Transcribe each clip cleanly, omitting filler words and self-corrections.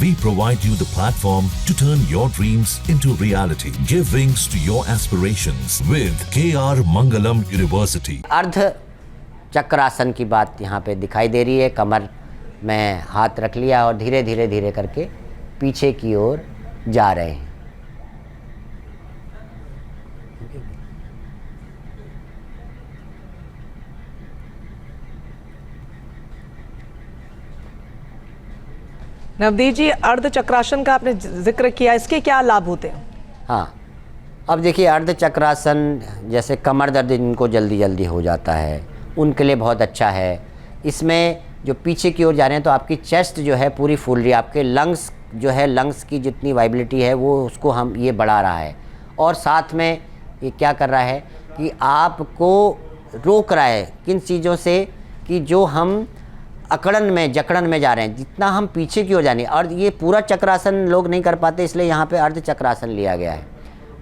We provide you the platform to turn your dreams into reality. Give wings to your aspirations with KR Mangalam University. अर्ध चक्रासन की बात यहाँ पे दिखाई दे रही है। कमर में हाथ रख लिया और धीरे धीरे धीरे करके पीछे की ओर जा रहे हैं। नवदीप जी, अर्ध चक्रासन का आपने जिक्र किया, इसके क्या लाभ होते हैं? हाँ, अब देखिए अर्ध चक्रासन जैसे कमर दर्द जिनको जल्दी जल्दी हो जाता है उनके लिए बहुत अच्छा है। इसमें जो पीछे की ओर जा रहे हैं तो आपकी चेस्ट जो है पूरी फूल रही है, आपके लंग्स जो है, लंग्स की जितनी वाइबिलिटी है वो उसको हम ये बढ़ा रहा है। और साथ में ये क्या कर रहा है कि आपको रोक रहा है किन चीज़ों से, कि जो हम अकड़न में जकड़न में जा रहे हैं, जितना हम पीछे की ओर जाने। और ये पूरा चक्रासन लोग नहीं कर पाते, इसलिए यहाँ पे अर्ध चक्रासन लिया गया है।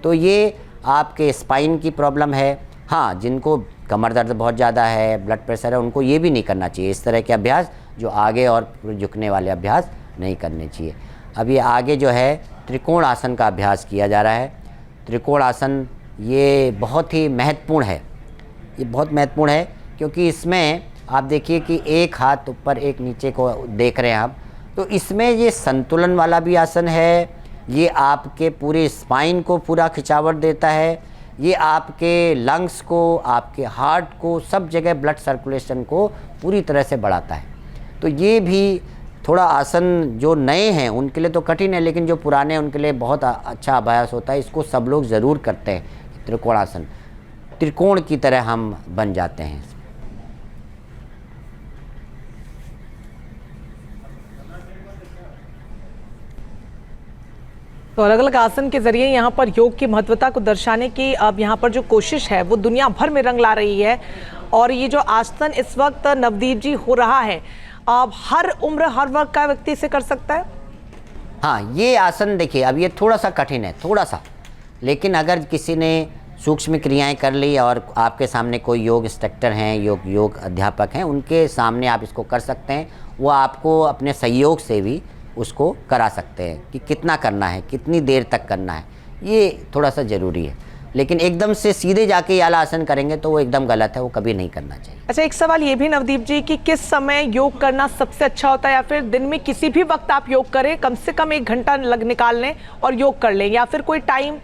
तो ये आपके स्पाइन की प्रॉब्लम है। हाँ, जिनको कमर दर्द बहुत ज़्यादा है, ब्लड प्रेशर है, उनको ये भी नहीं करना चाहिए। इस तरह के अभ्यास जो आगे और झुकने वाले अभ्यास नहीं करने चाहिए। अब ये आगे जो है त्रिकोण आसन का अभ्यास किया जा रहा है। त्रिकोण आसन ये बहुत ही महत्वपूर्ण है। ये बहुत महत्वपूर्ण है क्योंकि इसमें आप देखिए कि एक हाथ ऊपर एक नीचे को देख रहे हैं आप, तो इसमें ये संतुलन वाला भी आसन है। ये आपके पूरे स्पाइन को पूरा खिंचावट देता है। ये आपके लंग्स को, आपके हार्ट को, सब जगह ब्लड सर्कुलेशन को पूरी तरह से बढ़ाता है। तो ये भी थोड़ा आसन जो नए हैं उनके लिए तो कठिन है, लेकिन जो पुराने हैं उनके लिए बहुत अच्छा अभ्यास होता है। इसको सब लोग ज़रूर करते हैं। त्रिकोण आसन, त्रिकोण की तरह हम बन जाते हैं। तो अलग अलग आसन के जरिए यहाँ पर योग की महत्वता को दर्शाने की अब यहाँ पर जो कोशिश है वो दुनिया भर में रंग ला रही है। और ये जो आसन इस वक्त नवदीप जी हो रहा है, अब हर उम्र हर वर्ग का व्यक्ति इसे कर सकता है। हाँ, ये आसन देखिए अब ये थोड़ा सा कठिन है, थोड़ा सा, लेकिन अगर किसी ने सूक्ष्म क्रियाएं कर ली और आपके सामने कोई योग इंस्ट्रक्टर हैं, योग अध्यापक हैं, उनके सामने आप इसको कर सकते हैं। वो आपको अपने सहयोग से भी उसको करा सकते हैं कि कितना करना है, कितनी देर तक करना है। ये थोड़ा सा ज़रूरी है, लेकिन एकदम से सीधे जाके ये वाला आसन करेंगे तो वो एकदम गलत है, वो कभी नहीं करना चाहिए। अच्छा, एक सवाल ये भी नवदीप जी कि किस समय योग करना सबसे अच्छा होता है, या फिर दिन में किसी भी वक्त आप योग करें, कम से कम 1 घंटा निकाल लें और योग कर लें, या फिर कोई टाइम?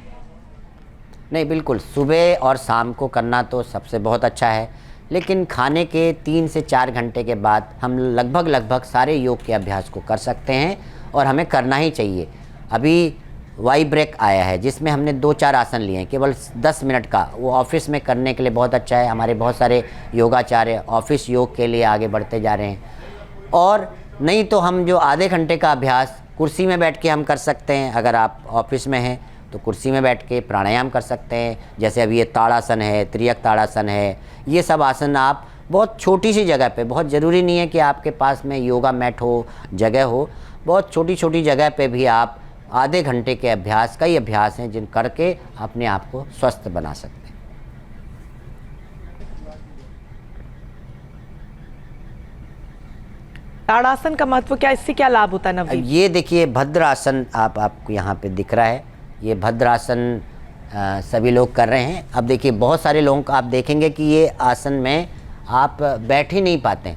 नहीं, बिल्कुल सुबह और शाम को करना तो सबसे बहुत अच्छा है, लेकिन खाने के 3 से 4 घंटे के बाद हम लगभग सारे योग के अभ्यास को कर सकते हैं और हमें करना ही चाहिए। अभी वाई ब्रेक आया है जिसमें हमने 2-4 आसन लिए हैं, केवल 10 मिनट का। वो ऑफिस में करने के लिए बहुत अच्छा है। हमारे बहुत सारे योगाचार्य ऑफिस योग के लिए आगे बढ़ते जा रहे हैं। और नहीं तो हम जो आधे घंटे का अभ्यास कुर्सी में बैठ के हम कर सकते हैं। अगर आप ऑफिस में हैं तो कुर्सी में बैठ के प्राणायाम कर सकते हैं। जैसे अभी ये ताड़ासन है, त्रियक ताड़ासन है, ये सब आसन आप बहुत छोटी सी जगह पे, बहुत ज़रूरी नहीं है कि आपके पास में योगा मैट हो, जगह हो, बहुत छोटी छोटी जगह पे भी आप आधे घंटे के अभ्यास, कई अभ्यास हैं जिन करके अपने आप को स्वस्थ बना सकते हैं। ताड़ासन का महत्व क्या, इससे क्या लाभ होता है नवदीप? ये देखिए भद्रासन आपको यहाँ पे दिख रहा है। ये भद्रासन सभी लोग कर रहे हैं। अब देखिए बहुत सारे लोगों को आप देखेंगे कि ये आसन में आप बैठ ही नहीं पाते।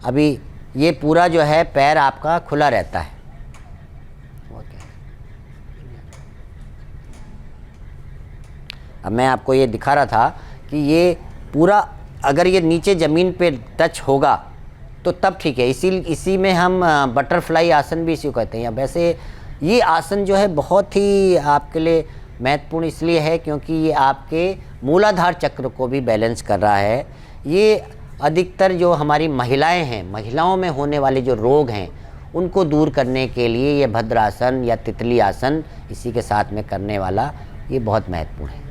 अभी ये पूरा जो है पैर आपका खुला रहता है। अब मैं आपको ये दिखा रहा था कि ये पूरा अगर ये नीचे ज़मीन पे टच होगा तो तब ठीक है। इसी में हम बटरफ्लाई आसन भी इसी को कहते हैं। वैसे ये आसन जो है बहुत ही आपके लिए महत्वपूर्ण इसलिए है क्योंकि ये आपके मूलाधार चक्र को भी बैलेंस कर रहा है। ये अधिकतर जो हमारी महिलाएं हैं, महिलाओं में होने वाले जो रोग हैं उनको दूर करने के लिए ये भद्रासन या तितली आसन इसी के साथ में करने वाला ये बहुत महत्वपूर्ण है।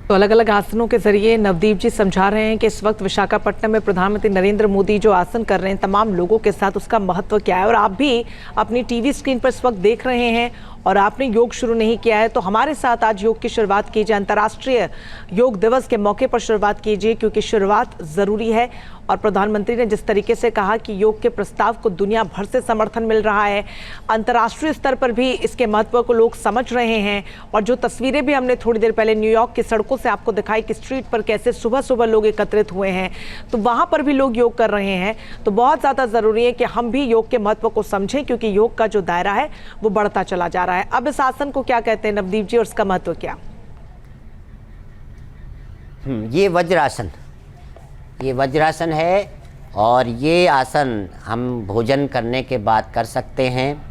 तो अलग अलग आसनों के जरिए नवदीप जी समझा रहे हैं कि इस वक्त विशाखापट्टनम में प्रधानमंत्री नरेंद्र मोदी जो आसन कर रहे हैं तमाम लोगों के साथ, उसका महत्व क्या है। और आप भी अपनी टीवी स्क्रीन पर इस वक्त देख रहे हैं और आपने योग शुरू नहीं किया है तो हमारे साथ आज योग की शुरुआत कीजिए। अंतर्राष्ट्रीय योग दिवस के मौके पर शुरुआत कीजिए, क्योंकि शुरुआत ज़रूरी है। और प्रधानमंत्री ने जिस तरीके से कहा कि योग के प्रस्ताव को दुनिया भर से समर्थन मिल रहा है, अंतर्राष्ट्रीय स्तर पर भी इसके महत्व को लोग समझ रहे हैं। और जो तस्वीरें भी हमने थोड़ी देर पहले न्यूयॉर्क की सड़कों से आपको दिखाई कि स्ट्रीट पर कैसे सुबह सुबह लोग एकत्रित हुए हैं, तो वहाँ पर भी लोग योग कर रहे हैं। तो बहुत ज़्यादा ज़रूरी है कि हम भी योग के महत्व को समझें, क्योंकि योग का जो दायरा है वो बढ़ता चला जा रहा है। अब इस आसन को क्या कहते हैं नवदीप जी और इसका महत्व क्या? ये वज्रासन है और ये आसन हम भोजन करने के बाद कर सकते हैं।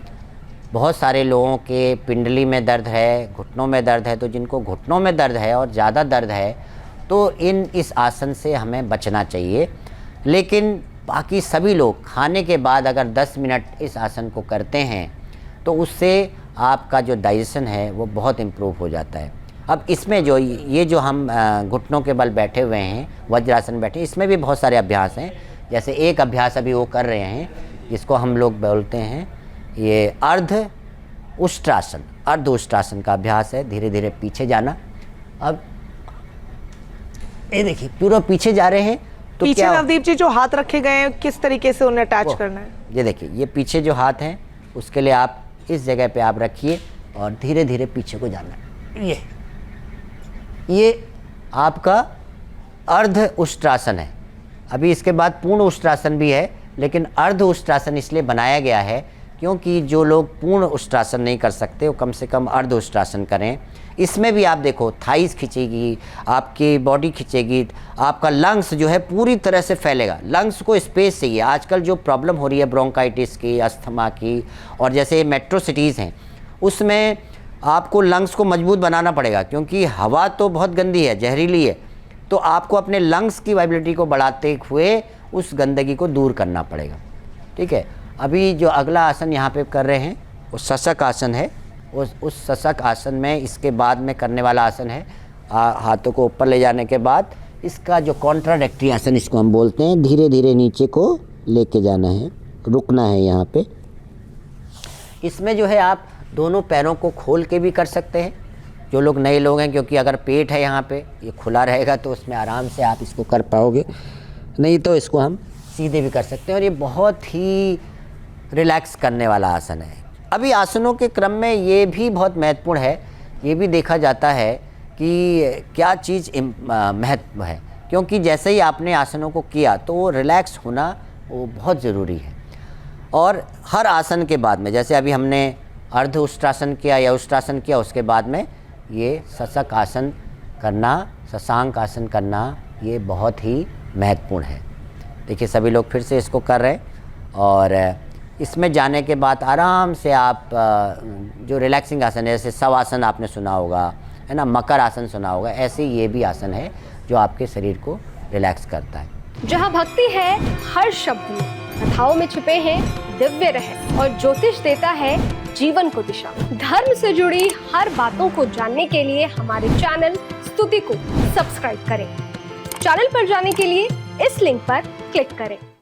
बहुत सारे लोगों के पिंडली में दर्द है, घुटनों में दर्द है, तो जिनको घुटनों में दर्द है और ज़्यादा दर्द है तो इस आसन से हमें बचना चाहिए। लेकिन बाकी सभी लोग खाने के बाद अगर 10 मिनट इस आसन को करते हैं तो उससे आपका जो डाइजेशन है वो बहुत इम्प्रूव हो जाता है। अब इसमें जो हम घुटनों के बल बैठे हुए हैं, वज्रासन बैठे, इसमें भी बहुत सारे अभ्यास हैं। जैसे एक अभ्यास अभी वो कर रहे हैं जिसको हम लोग बोलते हैं ये अर्ध उष्ट्रासन का अभ्यास है। धीरे धीरे पीछे जाना। अब ये देखिए पूरा पीछे जा रहे हैं तो पीछे क्या नवदीप जी जो हाथ रखे गए हैं किस तरीके से उन्हें अटैच करना है? ये देखिए, ये पीछे जो हाथ हैं उसके लिए आप इस जगह पे आप रखिए और धीरे धीरे पीछे को जाना है। ये आपका अर्ध उष्ट्रासन है। अभी इसके बाद पूर्ण उष्ट्रासन भी है, लेकिन अर्ध उष्ट्रासन इसलिए बनाया गया है क्योंकि जो लोग पूर्ण उष्ट्रासन नहीं कर सकते वो कम से कम अर्ध उष्ट्रासन करें। इसमें भी आप देखो थाइस खींचेगी, आपकी बॉडी खींचेगी, आपका लंग्स जो है पूरी तरह से फैलेगा। लंग्स को स्पेस चाहिए। आजकल जो प्रॉब्लम हो रही है ब्रोंकाइटिस की, अस्थमा की, और जैसे मेट्रो सिटीज़ हैं उसमें आपको लंग्स को मजबूत बनाना पड़ेगा, क्योंकि हवा तो बहुत गंदी है, जहरीली है। तो आपको अपने लंग्स की वाइबिलिटी को बढ़ाते हुए उस गंदगी को दूर करना पड़ेगा। ठीक है। अभी जो अगला आसन यहाँ पे कर रहे हैं वो सशक आसन है। उस सशक आसन में इसके बाद में करने वाला आसन है हाथों को ऊपर ले जाने के बाद इसका जो कॉन्ट्राडेक्टरी आसन इसको हम बोलते हैं। धीरे धीरे नीचे को लेके जाना है, रुकना है यहाँ पे। इसमें जो है आप दोनों पैरों को खोल के भी कर सकते हैं, जो लोग नए लोग हैं, क्योंकि अगर पेट है यहाँ पे ये खुला रहेगा तो उसमें आराम से आप इसको कर पाओगे। नहीं तो इसको हम सीधे भी कर सकते हैं और ये बहुत ही रिलैक्स करने वाला आसन है। अभी आसनों के क्रम में ये भी बहुत महत्वपूर्ण है, ये भी देखा जाता है कि क्या चीज़ महत्व है, क्योंकि जैसे ही आपने आसनों को किया तो वो रिलैक्स होना वो बहुत ज़रूरी है। और हर आसन के बाद में, जैसे अभी हमने अर्ध उष्ट्रासन किया या उष्ट्रासन किया, उसके बाद में ये सशक आसन करना, शशांक आसन करना, ये बहुत ही महत्वपूर्ण है। देखिए सभी लोग फिर से इसको कर रहे हैं और इसमें जाने के बाद आराम से आप जो रिलैक्सिंग आसन है, जैसे शवासन आपने सुना होगा, है ना, मकर आसन सुना होगा, ऐसे ये भी आसन है जो आपके शरीर को रिलैक्स करता है। जहाँ भक्ति है हर शब्द में, कथाओं में छुपे हैं दिव्य रहस्य और ज्योतिष देता है जीवन को दिशा। धर्म से जुड़ी हर बातों को जानने के लिए हमारे चैनल स्तुति को सब्सक्राइब करें। चैनल पर जाने के लिए इस लिंक पर क्लिक करें।